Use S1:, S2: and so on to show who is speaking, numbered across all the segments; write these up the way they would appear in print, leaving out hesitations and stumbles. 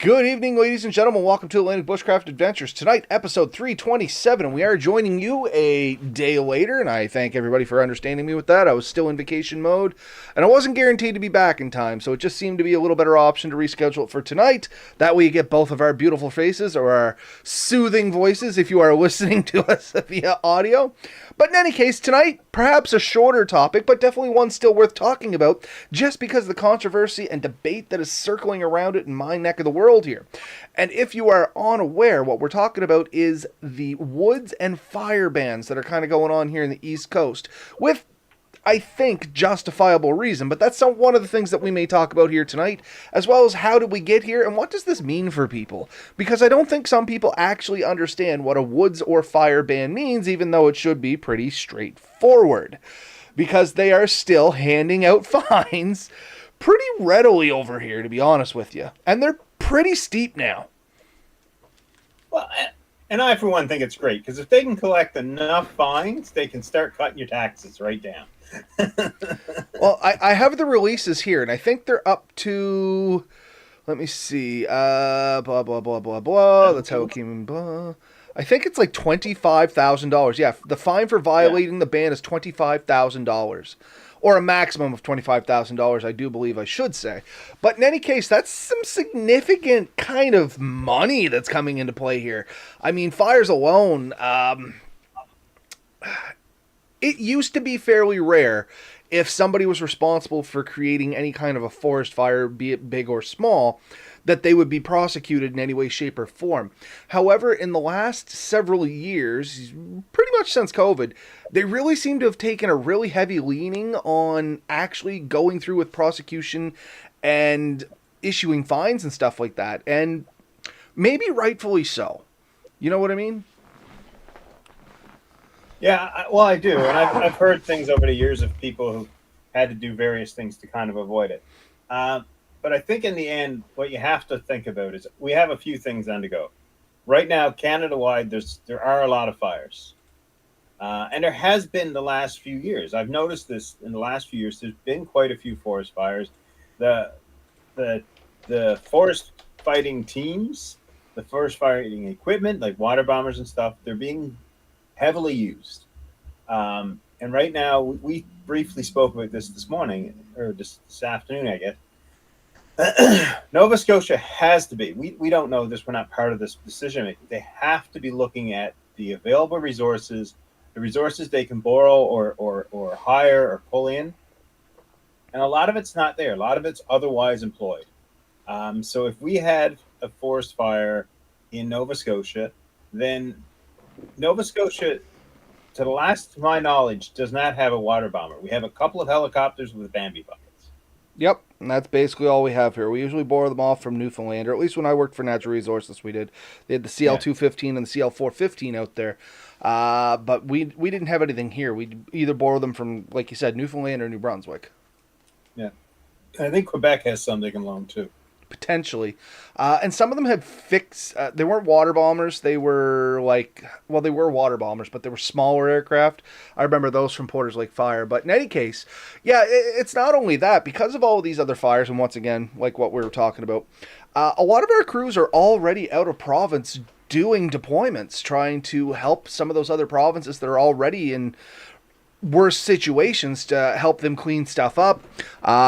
S1: Good evening, ladies and gentlemen. Welcome to Atlantic Bushcraft Adventures. Tonight, episode 327. We are joining you a day later, and I thank everybody for understanding me with that. I was still in vacation mode, and I wasn't guaranteed to be back in time, so it just seemed to be a little better option to reschedule it for tonight. That way you get both of our beautiful faces, or our soothing voices if you are listening to us via audio. But in any case, tonight, perhaps a shorter topic, but definitely one still worth talking about, just because of the controversy and debate that is circling around it in my neck of the world here. And if you are unaware, what we're talking about is the woods and fire bans that are kind of going on here in the East Coast, with, I think, justifiable reason. But that's one of the things that we may talk about here tonight, as well as how did we get here and what does this mean for people? Because I don't think some people actually understand what a woods or fire ban means, even though it should be pretty straightforward. Because they are still handing out fines pretty readily over here, to be honest with you. And they're pretty steep now.
S2: Well, and I, for one, think it's great because if they can collect enough fines, they can start cutting your taxes right down.
S1: Well, I have the releases here, and I think they're up to, let me see, blah, blah, blah, blah, blah, that's how it came in, blah. I think it's like $25,000. Yeah, the fine for violating the ban is $25,000. Or a maximum of $25,000, I do believe I should say. But in any case, that's some significant kind of money that's coming into play here. I mean, fires alone, it used to be fairly rare if somebody was responsible for creating any kind of a forest fire, be it big or small, that they would be prosecuted in any way, shape, or form. However, in the last several years, pretty much since COVID, they really seem to have taken a really heavy leaning on actually going through with prosecution and issuing fines and stuff like that. And maybe rightfully so. You know what I mean?
S2: Yeah, well, I do. And I've heard things over the years of people who had to do various things to kind of avoid it. But I think in the end, what you have to think about is we have a few things on to go. Right now, Canada-wide, there are a lot of fires. And there has been the last few years. I've noticed this in the last few years. There's been quite a few forest fires. The forest fighting teams, the forest fighting equipment, like water bombers and stuff, they're being heavily used. And right now, we briefly spoke about this morning, or this afternoon, I guess. Nova Scotia has to be. We don't know this. We're not part of this decision making. They have to be looking at the available resources, the resources they can borrow or hire or pull in, and a lot of it's not there. A lot of it's otherwise employed. So if we had a forest fire in Nova Scotia, then Nova Scotia, to my knowledge, does not have a water bomber. We have a couple of helicopters with Bambi buckets.
S1: Yep, and that's basically all we have here. We usually borrow them off from Newfoundland, or at least when I worked for Natural Resources, we did. They had the CL215 and the CL415 out there, but we didn't have anything here. We either borrow them from, like you said, Newfoundland or New Brunswick.
S2: Yeah, I think Quebec has some they can loan too.
S1: Potentially. And some of them had fixed, they weren't water bombers. They were they were water bombers, but they were smaller aircraft. I remember those from Porter's Lake Fire. But in any case, yeah, it's not only that. Because of all of these other fires, and once again, like what we were talking about, a lot of our crews are already out of province doing deployments, trying to help some of those other provinces that are already in worse situations to help them clean stuff up,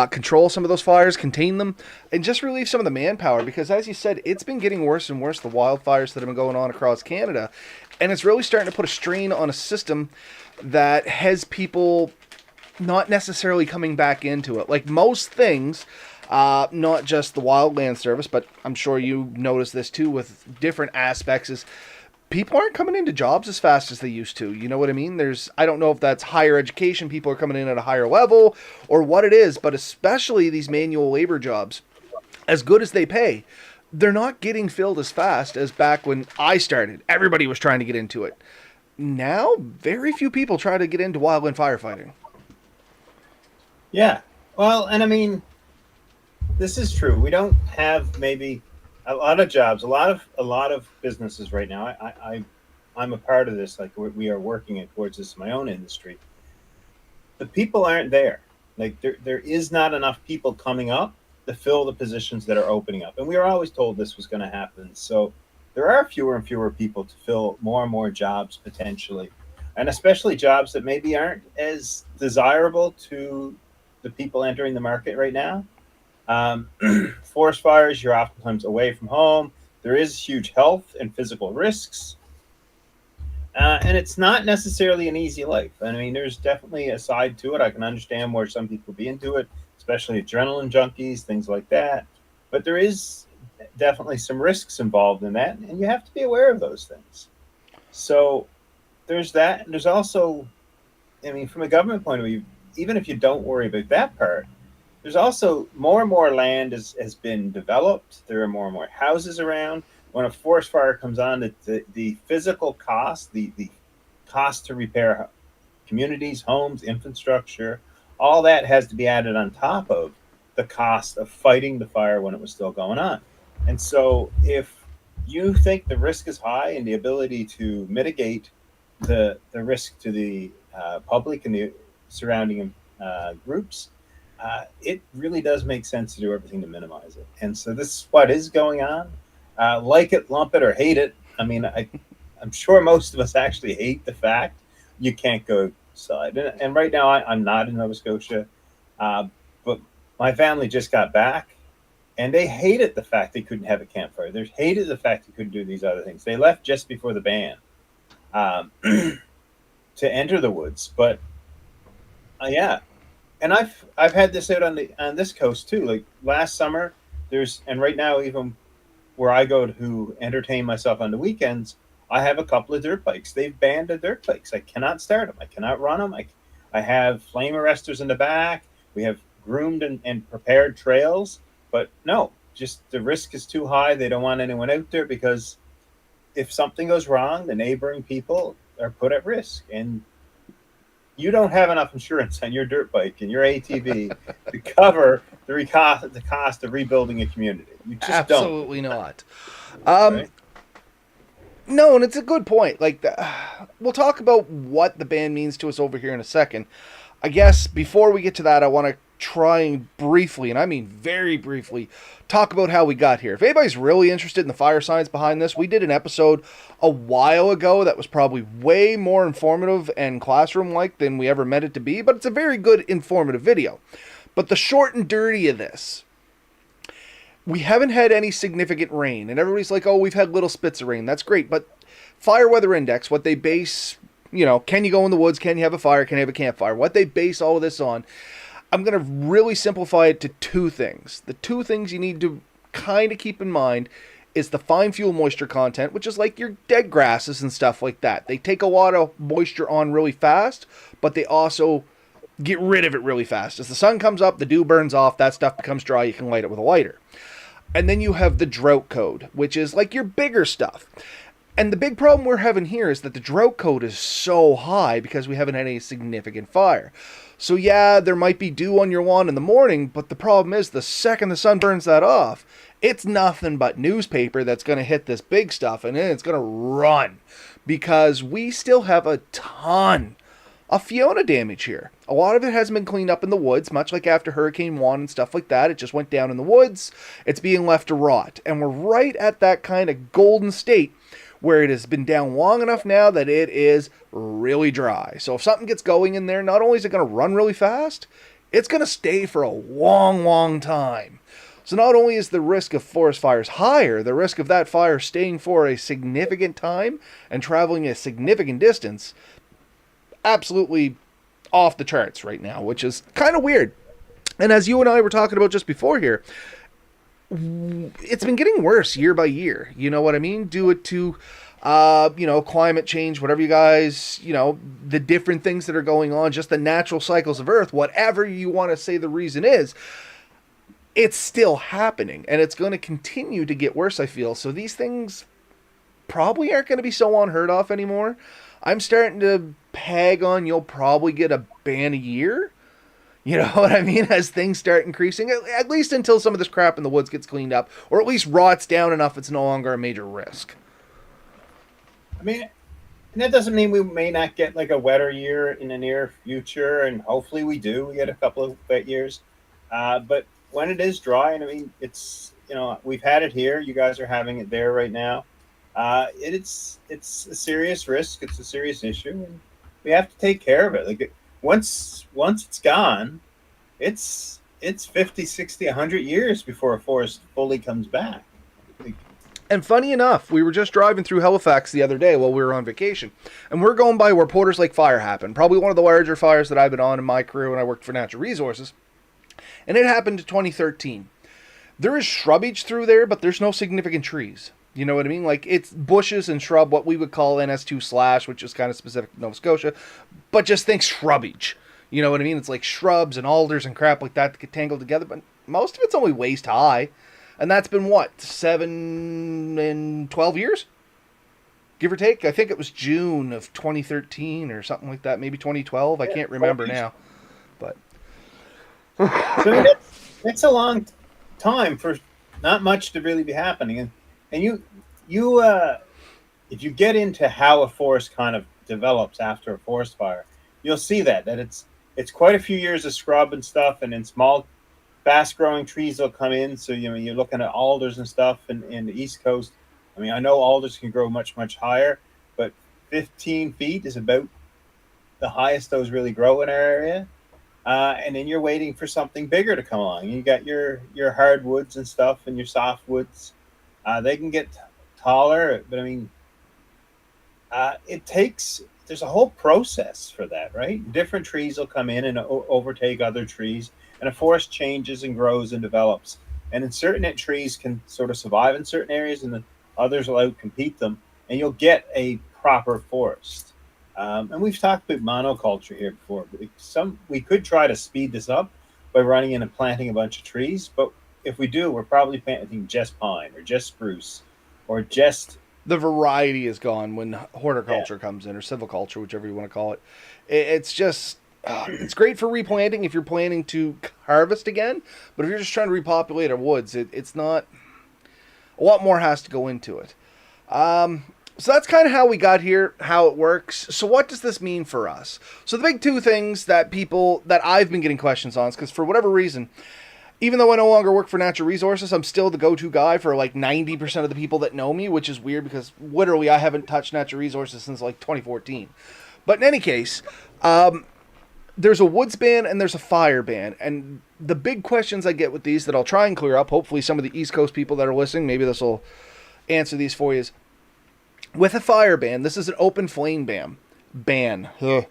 S1: control some of those fires, contain them, and just relieve some of the manpower. Because as you said, it's been getting worse and worse, the wildfires that have been going on across Canada. And it's really starting to put a strain on a system that has people not necessarily coming back into it. Like most things, not just the Wildland Service, but I'm sure you notice this too with different aspects, is people aren't coming into jobs as fast as they used to. You know what I mean? I don't know if that's higher education, people are coming in at a higher level, or what it is, but especially these manual labor jobs, as good as they pay, they're not getting filled as fast as back when I started. Everybody was trying to get into it. Now, very few people try to get into wildland firefighting.
S2: Yeah. Well, and I mean, this is true. We don't have maybe a lot of jobs, a lot of businesses right now. I'm a part of this. Like we are working towards this in my own industry. The people aren't there. Like there is not enough people coming up to fill the positions that are opening up. And we were always told this was going to happen. So there are fewer and fewer people to fill more and more jobs potentially, and especially jobs that maybe aren't as desirable to the people entering the market right now. Um, Forest fires, you're oftentimes away from home. There is huge health and physical risks. And it's not necessarily an easy life. I mean, there's definitely a side to it. I can understand where some people be into it, especially adrenaline junkies, things like that. But there is definitely some risks involved in that, and you have to be aware of those things. So there's that. And there's also, I mean, from a government point of view, even if you don't worry about that part, there's also more and more land has been developed. There are more and more houses around. When a forest fire comes on, the physical cost, the cost to repair communities, homes, infrastructure, all that has to be added on top of the cost of fighting the fire when it was still going on. And so if you think the risk is high and the ability to mitigate the risk to the public and the surrounding groups, it really does make sense to do everything to minimize it. And so this is what is going on. Like it, lump it, or hate it. I mean, I'm sure most of us actually hate the fact you can't go outside. And right now, I'm not in Nova Scotia, but my family just got back, and they hated the fact they couldn't have a campfire. They hated the fact they couldn't do these other things. They left just before the ban to enter the woods. But yeah, and I've had this out on this coast too. Like last summer, and right now even where I go to entertain myself on the weekends, I have a couple of dirt bikes. They've banned the dirt bikes. I cannot start them. I cannot run them. I have flame arresters in the back. We have groomed and prepared trails, but no, just the risk is too high. They don't want anyone out there because if something goes wrong, the neighboring people are put at risk. And you don't have enough insurance on your dirt bike and your ATV to cover the cost of rebuilding a community. You just don't.
S1: Absolutely not.
S2: Right?
S1: No, and it's a good point. We'll talk about what the band means to us over here in a second. I guess before we get to that, I want to try and briefly, and I mean very briefly, talk about how we got here. If anybody's really interested in the fire science behind this, we did an episode a while ago that was probably way more informative and classroom-like than we ever meant it to be, but it's a very good informative video. But the short and dirty of this, we haven't had any significant rain, and everybody's like, oh, we've had little spits of rain. That's great, but Fire Weather Index, what they base, can you go in the woods, can you have a fire, can you have a campfire, what they base all of this on, I'm going to really simplify it to two things. The two things you need to kind of keep in mind is the fine fuel moisture content, which is like your dead grasses and stuff like that. They take a lot of moisture on really fast, but they also get rid of it really fast. As the sun comes up, the dew burns off, that stuff becomes dry, you can light it with a lighter. And then you have the drought code, which is like your bigger stuff. And the big problem we're having here is that the drought code is so high because we haven't had any significant fire. So yeah, there might be dew on your lawn in the morning, but the problem is the second the sun burns that off, it's nothing but newspaper that's going to hit this big stuff, and then it's going to run. Because we still have a ton of Fiona damage here. A lot of it hasn't been cleaned up in the woods, much like after Hurricane Juan and stuff like that. It just went down in the woods. It's being left to rot. And we're right at that kind of golden state where it has been down long enough now that it is really dry. So if something gets going in there, not only is it going to run really fast, it's going to stay for a long, long time. So not only is the risk of forest fires higher, the risk of that fire staying for a significant time and traveling a significant distance, absolutely off the charts right now, which is kind of weird. And as you and I were talking about just before here, it's been getting worse year by year. You know what I mean? Due it to, climate change, whatever you guys, the different things that are going on, just the natural cycles of Earth, whatever you want to say the reason is, it's still happening. And it's going to continue to get worse, I feel. So these things probably aren't going to be so unheard of anymore. I'm starting to peg on you'll probably get a ban a year. You know what I mean? As things start increasing, at least until some of this crap in the woods gets cleaned up, or at least rots down enough it's no longer a major risk.
S2: I mean, and that doesn't mean we may not get like a wetter year in the near future, and hopefully we do. We get a couple of wet years. But when it is dry, and I mean, it's, we've had it here. You guys are having it there right now. It's a serious risk. It's a serious issue, and we have to take care of it. Like, once it's gone, it's 50, 60, 100 years before a forest fully comes back. Like,
S1: And funny enough, we were just driving through Halifax the other day while we were on vacation, and we're going by where Porter's Lake Fire happened. Probably one of the larger fires that I've been on in my career when I worked for Natural Resources. And it happened in 2013. There is shrubbage through there, but there's no significant trees. You know what I mean? Like, it's bushes and shrub, what we would call NS2 slash, which is kind of specific to Nova Scotia, but just think shrubbage. You know what I mean? It's like shrubs and alders and crap like that that get tangled together, but most of it's only waist high. And that's been what, 7 and 12 years? Give or take? I think it was June of 2013 or something like that. Maybe 2012. I
S2: yeah,
S1: can't
S2: 12
S1: remember
S2: years.
S1: now. But
S2: So I mean, it's a long time for not much to really be happening, and you if you get into how a forest kind of develops after a forest fire, you'll see that it's quite a few years of scrub and stuff, and then small, fast growing trees will come in. So you're looking at alders and stuff in the East Coast. I mean, I know alders can grow much higher, but 15 feet is about the highest those really grow in our area. And then you're waiting for something bigger to come along. You got your hardwoods and stuff, and your softwoods. They can get taller, but I mean, it takes. There's a whole process for that, right? Different trees will come in and overtake other trees, and a forest changes and grows and develops. And in certain trees can sort of survive in certain areas, and then others will outcompete them, and you'll get a proper forest. And we've talked about monoculture here before. But we could try to speed this up by running in and planting a bunch of trees, but if we do, we're probably planting just pine or just spruce or just,
S1: the variety is gone when
S2: yeah,
S1: horticulture comes in, or silviculture, whichever you want to call it. It's just, it's great for replanting if you're planning to harvest again, but if you're just trying to repopulate our woods, it's not. A lot more has to go into it. So that's kind of how we got here, how it works. So what does this mean for us? So the big two things that I've been getting questions on is because for whatever reason, even though I no longer work for Natural Resources, I'm still the go-to guy for like 90% of the people that know me, which is weird because literally I haven't touched Natural Resources since like 2014. But in any case, there's a woods ban and there's a fire ban. And the big questions I get with these that I'll try and clear up, hopefully some of the East Coast people that are listening, maybe this will answer these for you, is with a fire ban, this is an open flame ban. Ugh.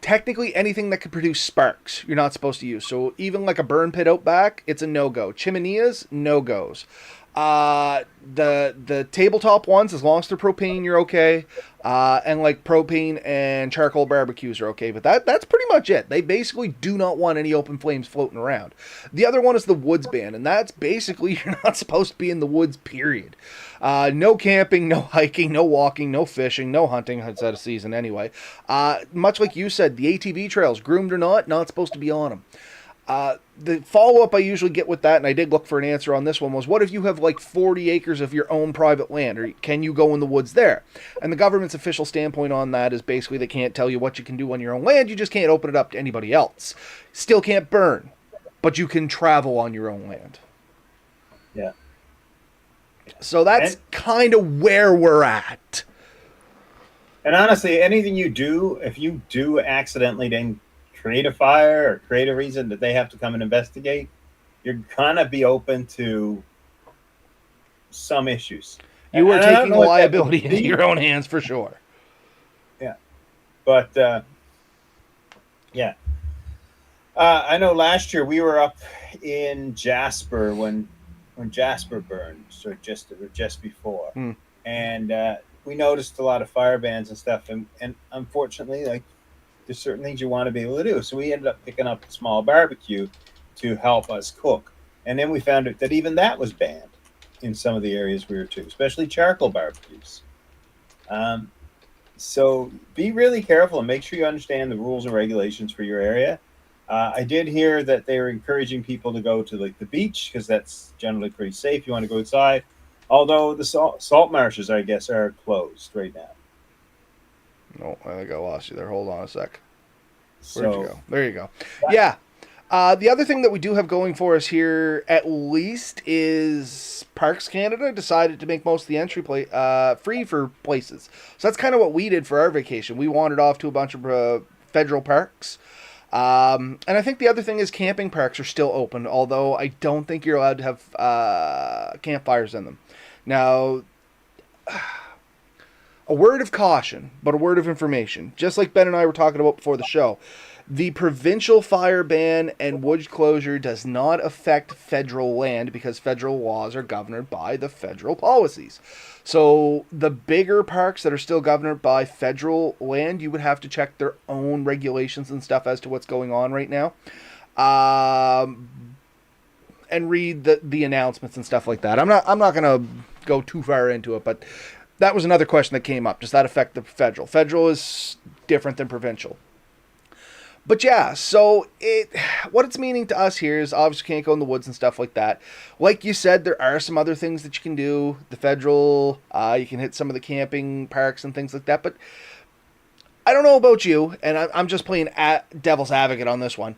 S1: Technically, anything that could produce sparks, you're not supposed to use. So even like a burn pit out back, it's a no-go. Chimeneas, no-goes. The tabletop ones, as long as they're propane, you're okay. And like propane and charcoal barbecues are okay. But that's pretty much it. They basically do not want any open flames floating around. The other one is the woods ban, and that's basically you're not supposed to be in the woods, period. No camping, no hiking, no walking, no fishing, no hunting. It's out of season anyway. Much like you said, the ATV trails, groomed or not supposed to be on them. The follow-up I usually get with that, and I did look for an answer on this one, was what if you have like 40 acres of your own private land, or can you go in the woods there? And the government's official standpoint on that is basically they can't tell you what you can do on your own land, you just can't open it up to anybody else. Still can't burn, but you can travel on your own land.
S2: yeah.
S1: So that's
S2: And
S1: kind of where we're at.
S2: and honestly, anything you do, if you do accidentally then create a fire or create a reason that they have to come and investigate, you're gonna be open to some issues.
S1: You are
S2: And I don't
S1: taking
S2: know what that would
S1: liability into
S2: be.
S1: your own hands for sure.
S2: Yeah, but yeah, I know last year we were up in Jasper when Jasper burned, so just before,
S1: Hmm.
S2: and we noticed a lot of fire bans and stuff, and unfortunately, like, there's certain things you want to be able to do. So we ended up picking up a small barbecue to help us cook, and then we found out that even that was banned in some of the areas we were to, especially charcoal barbecues. Um, so be really careful and make sure you understand the rules and regulations for your area. I did hear that they were encouraging people to go to like the beach because that's generally pretty safe. You want to go outside, although the salt marshes, I guess, are closed right now.
S1: Oh, I think I lost you there. Hold on a sec. Where'd you
S2: So
S1: go? There you go.
S2: that,
S1: Yeah. The other thing that we do have going for us here, at least, is Parks Canada decided to make most of the entry free for places. So that's kind of what we did for our vacation. We wandered off to a bunch of federal parks. And I think the other thing is camping parks are still open, although I don't think you're allowed to have campfires in them. Now, a word of caution, but a word of information. Just like Ben and I were talking about before the show, the provincial fire ban and woods closure does not affect federal land because federal laws are governed by the federal policies. So the bigger parks that are still governed by federal land, you would have to check their own regulations and stuff as to what's going on right now. And read the announcements and stuff like that. I'm not gonna go too far into it, but that was another question that came up. Does that affect the federal? Federal is different than provincial. But yeah, so what it's meaning to us here is obviously can't go in the woods and stuff like that. Like you said, there are some other things that you can do. The federal, you can hit some of the camping parks and things like that. But I don't know about you, and I'm just playing devil's advocate on this one.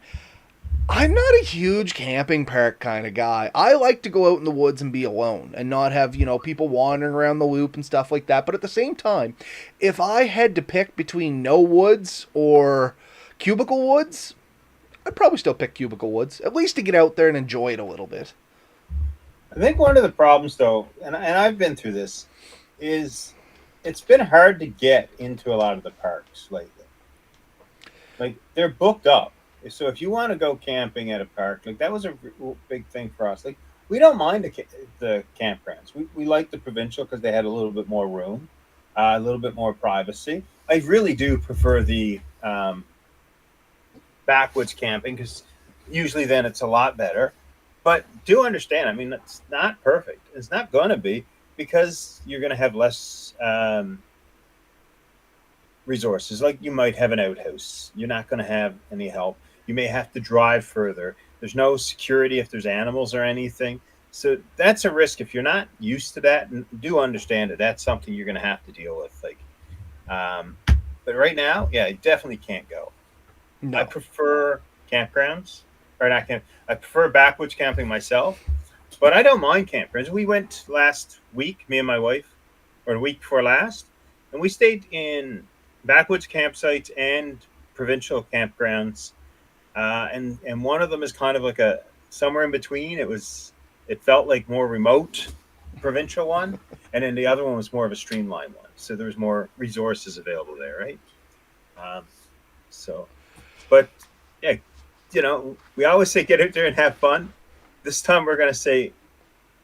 S1: I'm not a huge camping park kind of guy. I like to go out in the woods and be alone and not have, people wandering around the loop and stuff like that. But at the same time, if I had to pick between no woods or Cubicle Woods, I'd probably still pick Cubicle Woods, at least to get out there and enjoy it a little bit.
S2: I think one of the problems, though, and I've been through this, is it's been hard to get into a lot of the parks lately. Like, they're booked up. So if you want to go camping at a park, like that was a big thing for us. Like, we don't mind the campgrounds. We like the provincial because they had a little bit more room, a little bit more privacy. I really do prefer the backwoods camping because usually then it's a lot better. But do understand, I mean, it's not perfect. It's not going to be because you're going to have less resources. Like you might have an outhouse. You're not going to have any help. You may have to drive further. There's no security if there's animals or anything. So that's a risk if you're not used to that. And do understand it. That's something you're going to have to deal with. But right now, yeah, you definitely can't go.
S1: No.
S2: I prefer campgrounds, or not camp. I prefer backwoods camping myself, but I don't mind campgrounds. We went last week, me and my wife, or the week before last, and we stayed in backwoods campsites and provincial campgrounds. And one of them is kind of like a somewhere in between. It felt like more remote provincial one, and then the other one was more of a streamlined one. So there was more resources available there, right? So, but yeah, we always say get out there and have fun. This time we're going to say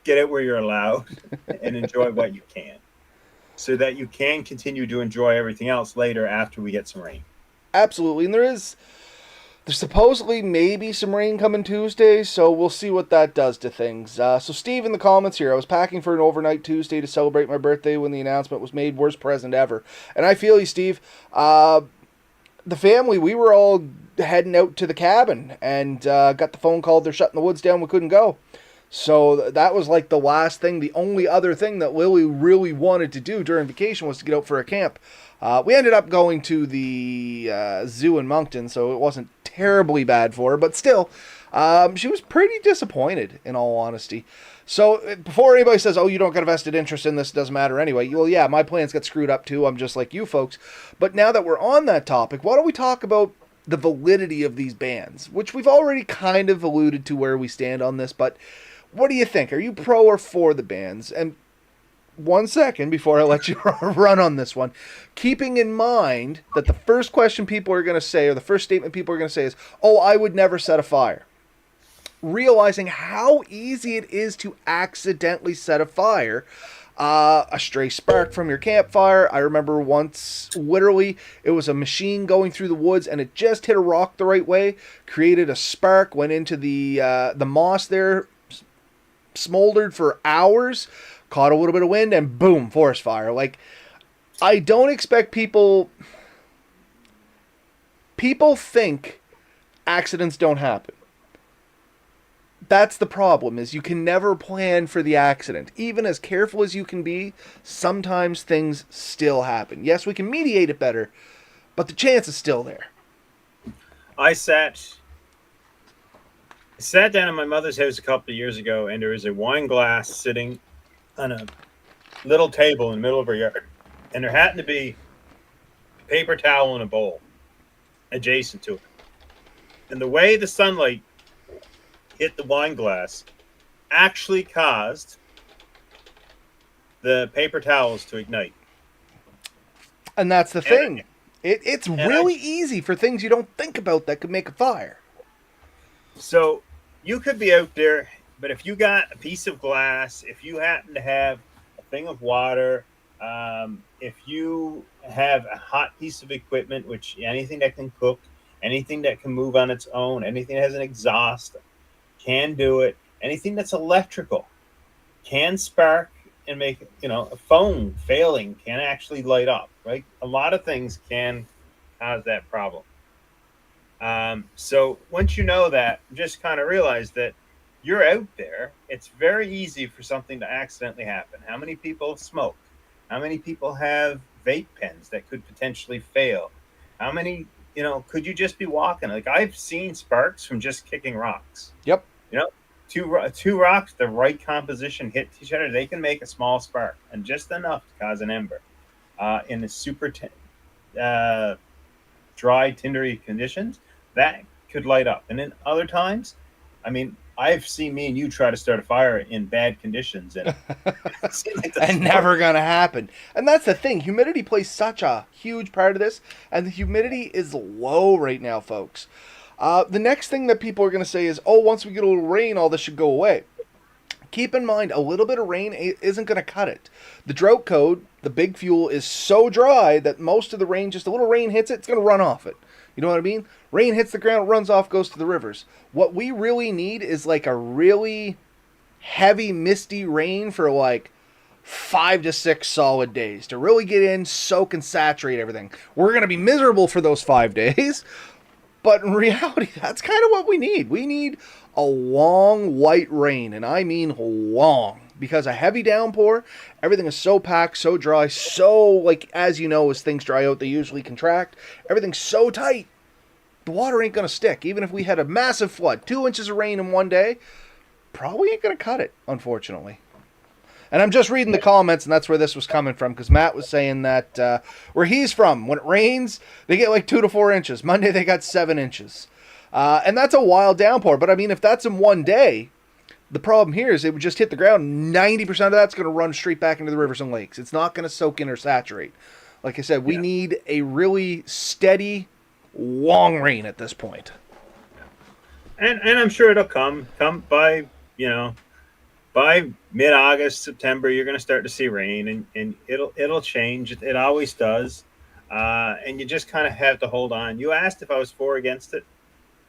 S2: get out where you're allowed and enjoy what you can, so that you can continue to enjoy everything else later after we get some rain.
S1: Absolutely, and there's supposedly maybe some rain coming Tuesday, so we'll see what that does to things. So Steve in the comments here, I was packing for an overnight Tuesday to celebrate my birthday when the announcement was made. Worst present ever. And I feel you, Steve. The family, we were all heading out to the cabin and got the phone call they're shutting the woods down. We couldn't go. So that was like the last thing. The only other thing that Lily really wanted to do during vacation was to get out for a camp. We ended up going to the zoo in Moncton, so it wasn't terribly bad for her, but still, she was pretty disappointed, in all honesty. So before anybody says, oh, you don't got a vested interest in this, it doesn't matter anyway, well, yeah, my plans got screwed up too. I'm just like you folks. But now that we're on that topic, why don't we talk about the validity of these bans, which we've already kind of alluded to where we stand on this, but what do you think? Are you pro or for the bans? And 1 second before I let you run on this one, keeping in mind that the first question people are going to say, or the first statement people are going to say is, oh, I would never set a fire. Realizing how easy it is to accidentally set a fire. A stray spark from your campfire. I remember once, literally, it was a machine going through the woods and it just hit a rock the right way, created a spark, went into the moss there, smoldered for hours, caught a little bit of wind, and boom, forest fire. Like, I don't expect people think accidents don't happen. That's the problem, is you can never plan for the accident. Even as careful as you can be, sometimes things still happen. Yes, we can mediate it better, but the chance is still there.
S2: I sat I sat down at my mother's house a couple of years ago, and there was a wine glass sitting on a little table in the middle of her yard, and there happened to be a paper towel in a bowl adjacent to it. And the way the sunlight hit the wine glass actually caused the paper towels to ignite.
S1: And that's the
S2: And,
S1: thing. It's
S2: and I
S1: really easy for things you don't think about that could make a fire.
S2: So you could be out there, but if you got a piece of glass, if you happen to have a thing of water, if you have a hot piece of equipment, which anything that can cook, anything that can move on its own, anything that has an exhaust can do it. Anything that's electrical can spark and make, a phone failing can actually light up, right? A lot of things can cause that problem. So once you know that, just kind of realize that you're out there. It's very easy for something to accidentally happen. How many people smoke? How many people have vape pens that could potentially fail? How many, could you just be walking? Like I've seen sparks from just kicking rocks.
S1: Yep.
S2: You know, two rocks, the right composition hit each other, they can make a small spark and just enough to cause an ember. In the uh, dry, tindery conditions, that could light up. And then other times, I mean, I've seen me and you try to start a fire in bad conditions, and it seems like
S1: And never gonna happen. And that's the thing. Humidity plays such a huge part of this, and the humidity is low right now, folks. The next thing that people are gonna say is, "Oh, once we get a little rain, all this should go away." Keep in mind, a little bit of rain isn't going to cut it. The drought code, the big fuel, is so dry that most of the rain, just a little rain hits it, it's going to run off it. You know what I mean? Rain hits the ground, runs off, goes to the rivers. What we really need is like a really heavy, misty rain for like 5 to 6 solid days to really get in, soak, and saturate everything. We're going to be miserable for those 5 days, but in reality, that's kind of what we need. We need a long white rain, and I mean long, because a heavy downpour, everything is so packed, so dry, so, like, as you know, as things dry out, they usually contract. Everything's so tight, the water ain't going to stick. Even if we had a massive flood, 2 inches of rain in one day, probably ain't going to cut it, unfortunately. And I'm just reading the comments, and that's where this was coming from, because Matt was saying that where he's from, when it rains, they get like 2 to 4 inches. Monday, they got 7 inches. And that's a wild downpour. But, I mean, if that's in one day, the problem here is it would just hit the ground. 90% of that's going to run straight back into the rivers and lakes. It's not going to soak in or saturate. Like I said, we need a really steady, long rain at this point.
S2: And I'm sure it'll come by, by mid-August, September, you're going to start to see rain, and it'll change. It always does. And you just kind of have to hold on. You asked if I was for or against it.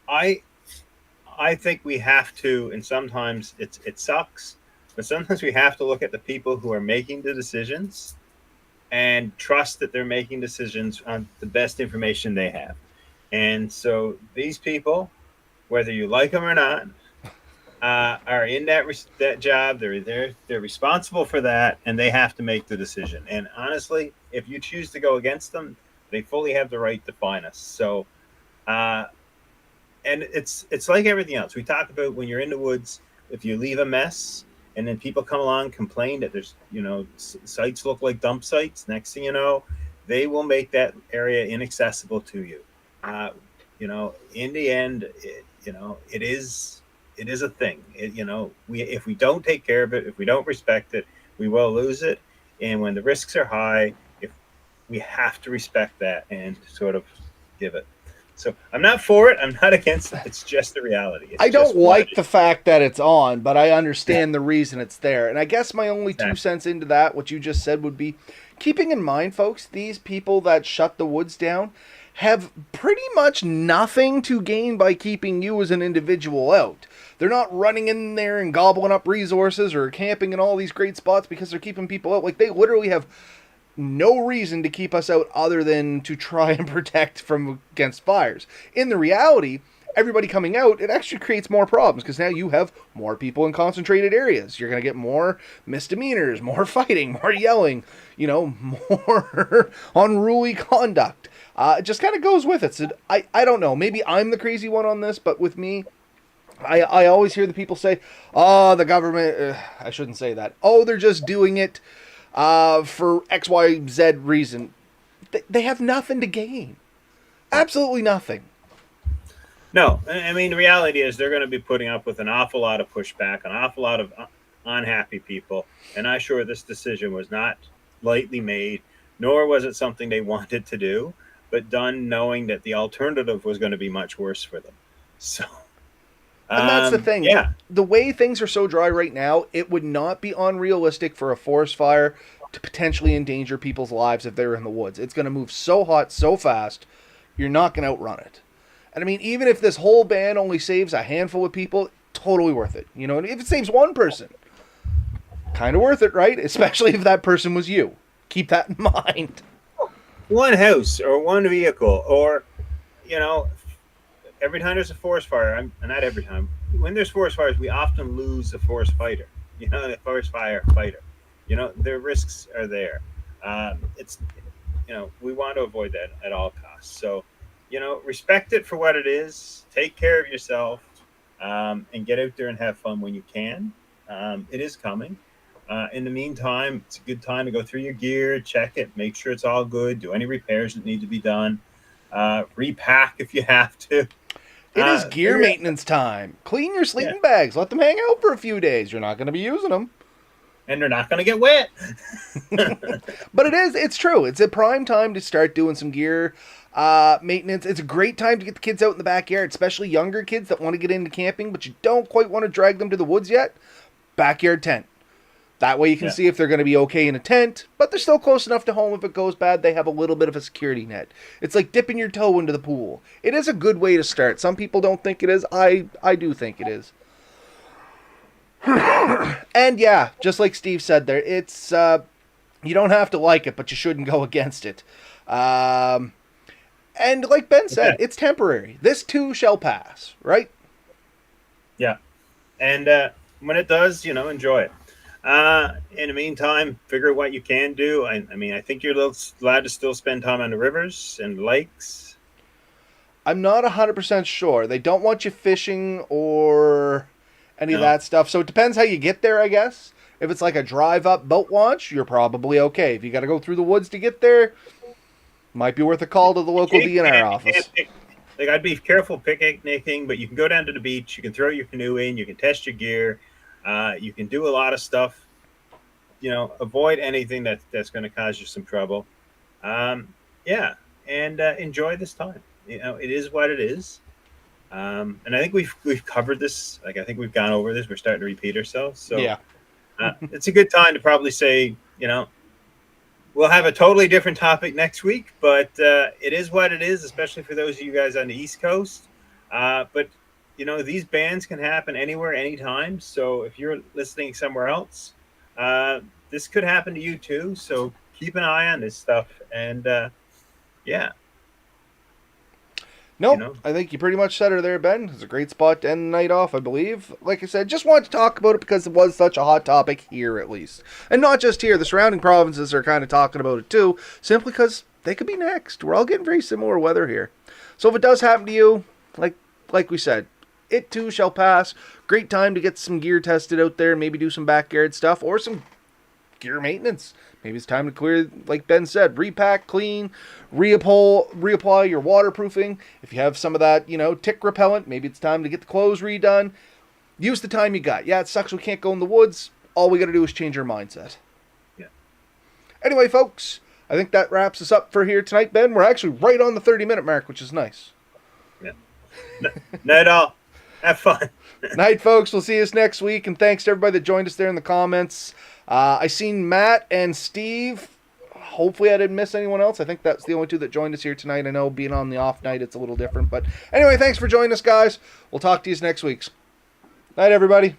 S2: I think we have to, and sometimes it sucks, but sometimes we have to look at the people who are making the decisions and trust that they're making decisions on the best information they have. And so these people, whether you like them or not, are in that job. They're responsible for that, and they have to make the decision. And honestly, if you choose to go against them, they fully have the right to fine us. So, and it's like everything else. We talk about when you're in the woods, if you leave a mess, and then people come along and complain that there's sites look like dump sites. Next thing you know, they will make that area inaccessible to you. In the end, it is a thing. If we don't take care of it, if we don't respect it, we will lose it. And when the risks are high, if we have to respect that and sort of give it. So I'm not for it. I'm not against it. It's just the reality.
S1: I don't like the fact that it's on, but I understand the reason it's there. And I guess my only 2 cents into that, what you just said, would be keeping in mind, folks, these people that shut the woods down have pretty much nothing to gain by keeping you as an individual out. They're not running in there and gobbling up resources or camping in all these great spots because they're keeping people out. Like, they literally have no reason to keep us out other than to try and protect from against fires. In the reality, everybody coming out, it actually creates more problems because now you have more people in concentrated areas. You're going to get more misdemeanors, more fighting, more yelling, more unruly conduct. It just kind of goes with it. So I don't know. Maybe I'm the crazy one on this, but with me, I always hear the people say, "Oh, the government." I shouldn't say that. Oh, they're just doing it for X, Y, Z reason. They have nothing to gain.
S2: Yeah.
S1: Absolutely nothing.
S2: No, I mean, the reality is they're going to be putting up with an awful lot of pushback, an awful lot of unhappy people. And I'm sure this decision was not lightly made, nor was it something they wanted to do, but done knowing that the alternative was going to be much worse for them. So,
S1: And that's the thing.
S2: yeah,
S1: The way things are so dry right now, it would not be unrealistic for a forest fire to potentially endanger people's lives if they're in the woods. It's going to move so hot, so fast, you're not going to outrun it. And I mean, even if this whole ban only saves a handful of people, totally worth it. You know, if it saves one person, kind of worth it, right? Especially if that person was you. Keep that in mind.
S2: one house or one vehicle, or, you know, every time there's a forest fire, not every time, when there's forest fires, we often lose the forest fighter, the forest fire fighter. Their risks are there. It's, we want to avoid that at all costs. So, respect it for what it is, take care of yourself, and get out there and have fun when you can. It is coming. In the meantime, it's a good time to go through your gear, check it, make sure it's all good, do any repairs that need to be done, repack if you have to.
S1: It is gear maintenance time. Clean your sleeping bags. Let them hang out for a few days. You're not going to be using them.
S2: And they're not going to get wet.
S1: But it's true. It's a prime time to start doing some gear maintenance. It's a great time to get the kids out in the backyard, especially younger kids that want to get into camping, but you don't quite want to drag them to the woods yet. Backyard tent. That way you can see if they're going to be okay in a tent, but they're still close enough to home. If it goes bad, they have a little bit of a security net. It's like dipping your toe into the pool. It is a good way to start. Some people don't think it is. I do think it is. And yeah, just like Steve said there, it's you don't have to like it, but you shouldn't go against it. And like Ben said, it's temporary. This too shall pass, right?
S2: Yeah. And when it does, enjoy it. In the meantime, figure out what you can do. I mean, I think you're allowed to still spend time on the rivers and lakes.
S1: I'm not 100% sure. They don't want you fishing or any of that stuff. So it depends how you get there, I guess. If it's like a drive-up boat launch, you're probably okay. If you got to go through the woods to get there, might be worth a call to the local DNR office.
S2: I'd be careful picnicking, but you can go down to the beach. You can throw your canoe in. You can test your gear. You can do a lot of stuff. Avoid anything that's going to cause you some trouble. And enjoy this time. It is what it is. And I think we've covered this. Like, I think we've gone over this. We're starting to repeat ourselves. So
S1: yeah,
S2: it's a good time to probably say, we'll have a totally different topic next week, but it is what it is, especially for those of you guys on the East Coast. But these bans can happen anywhere, anytime. So if you're listening somewhere else, this could happen to you too. So keep an eye on this stuff. And
S1: Nope, I think you pretty much said it there, Ben. It's a great spot to end the night off, I believe. Like I said, just wanted to talk about it because it was such a hot topic here, at least. And not just here. The surrounding provinces are kind of talking about it too, simply because they could be next. We're all getting very similar weather here. So if it does happen to you, like we said, it too shall pass. Great time to get some gear tested out there and maybe do some backyard stuff or some gear maintenance. Maybe it's time to clear, like Ben said, repack, clean, reapply your waterproofing. If you have some of that, tick repellent, maybe it's time to get the clothes redone. Use the time you got. Yeah, it sucks we can't go in the woods. All we got to do is change our mindset.
S2: Yeah.
S1: Anyway, folks, I think that wraps us up for here tonight, Ben. We're actually right on the 30-minute mark, which is nice.
S2: Yeah. Night all. Have fun.
S1: Night, folks. We'll see you next week, and thanks to everybody that joined us there in the comments. I seen Matt and Steve. Hopefully I didn't miss anyone else. I think that's the only two that joined us here tonight. I know being on the off night, it's a little different. But anyway, thanks for joining us, guys. We'll talk to you next week. Night, everybody.